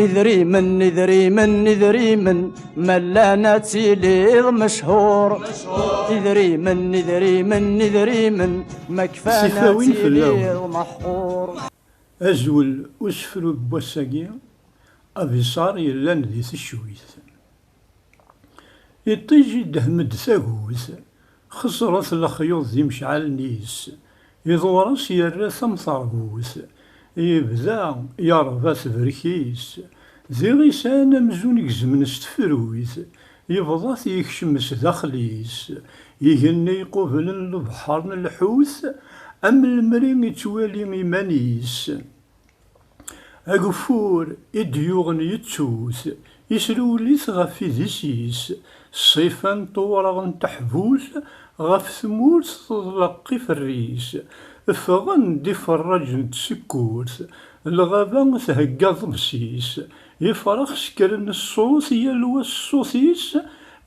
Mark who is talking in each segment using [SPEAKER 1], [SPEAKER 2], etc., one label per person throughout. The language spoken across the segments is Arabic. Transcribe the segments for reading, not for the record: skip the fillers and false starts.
[SPEAKER 1] إذري من ملانا تيليض مشهور إذري من ما كفانا تيليض محقور.
[SPEAKER 2] أزول أسفلو بوساقيا أبيصار يلان ذي الشويث يطيجي دهمد ثاقوث خسرت الخيوط ذي مشعل نيس يضورس يرى ثمثرغوث يبدا يرباث بركيس ذي غيسان مزون يكزمن استفرويث يبضاث يكشمس داخليس يهني قبل البحر الحوث أم المريم يتوالي ميمانيس أقفور إديوغن يتسوث يسلوليث غف ذيسيس صيفان طورغن تحبوث غف ثمورث تضلقي في الريس فغن دي فرج تسكورث الغابة تهقاض مسيس يفرخ سكرن الصوص يلوى الصوصيس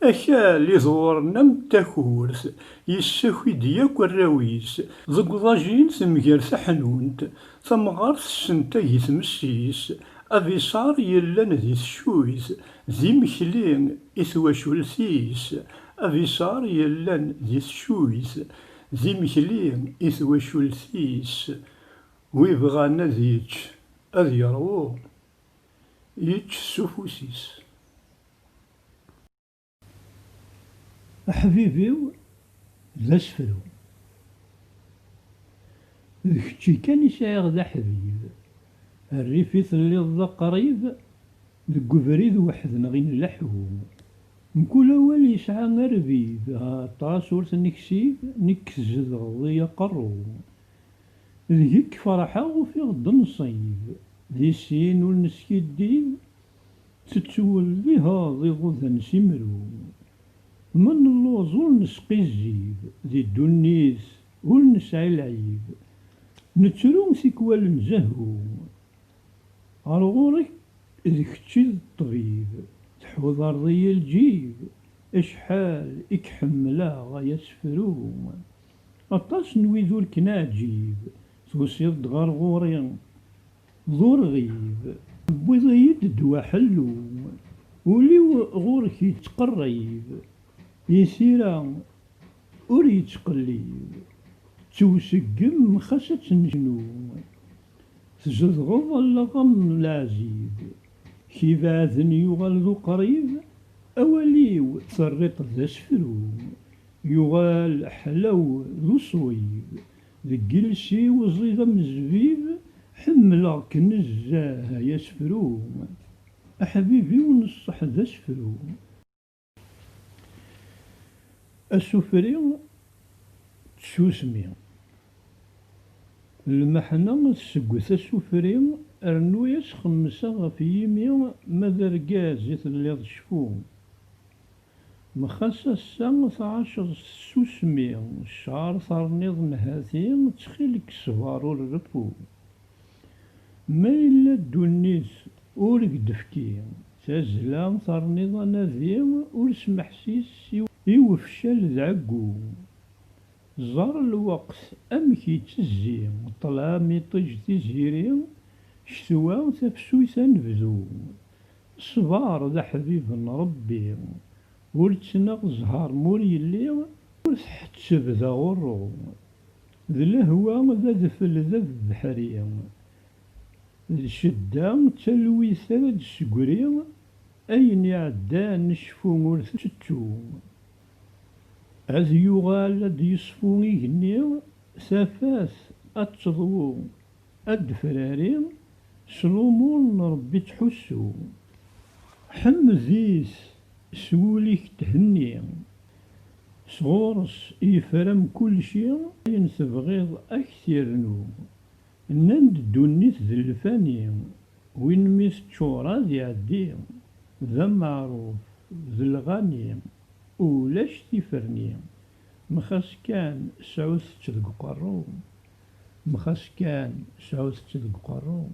[SPEAKER 2] أكال يضورنا متاكورث يساكي دياك الراويس ضقضاجين ثمغير ثحنونت ثمغار السنتا يثمسيس أبيصار يلان ذي الشويث ذي مكلين إثواشولثيس أبيصار يلان ذي الشويث ذي مكلين إثواشولثيس ويبغانا ذيك أذ يروو يتش سفوسيس.
[SPEAKER 3] أحبيبيو ذا سفلو ذكتشي كان يسايغ ذا حبيب الريفيث اللي ذا قريب ذك بريد وحدنا غين اللحوم مكل أول يسعى غربيب طاس ورث نكسيب نكزد غضي قرو ذيك فرحة وفي غد نصيب ذي السين والنسكي الديب تتولي هاضي غذا نسمرو من اللوز ونسقي الزيب ذي الدنيث ونسعي العيب نترو سيكوال نزهو عرغورك ذكتشي الطبيب تحوض أرضي الجيب إشحال إكحملا غايا سفرو أطاس نويذو الكناجيب توسيض غرغوري ذو رغيب بويضيد دوا حلو وليو غورك يتقريب يسيرا ور يتقليب توسقم خاصة تنجنو تزدغض اللغم العزيب كيف عاذن يغال ذو قريب أوليو ثريط ذا سفرو يغال حلاو ذو صويب ذقلسي وزيضة من الزبيب حملا كنزاها يسفرو أحبيبي ونصح ذا سفرو. السفري تسوسمي المحنة تسقث السفري أرنو يسخمسا غف يمي ماذا رقاز يثليض شفو مخاصة الساعة 12 سوسمي الشهر ثرنيض نهاثين تخيلك صفار الرفو ما إلا الدنيس ورق دفكي تازلا ثرنيض ناذيم ورسم حسيس يوفشال ذعقو زار الوقت أمكي تزي طلع ميطج تزيري شتوا تفسويس نبذو صبار ذا حبيب ربي ورتسناغ زهار مور يلي ورتحتسب ذا غرو ذا الهوا ذا ذفل ذا البحري الشدة تلوي ثلاث سكري أين يعدى نشفو ورثتو أذ يغال أد يصفو يغني سافاث أتضو أدفراري سلومون ربي تحسو حمذيث سوليك تهني صغورس يفرم كل شيء ينتبغيض أكثر نو نند دونيت ذي الفاني وين ميس تشورا ذي عدي ذا معروف ذي الغني ولاش تفرني مخاس كان سعوث تلق قرو مخاس كان سعوث تلق قرو.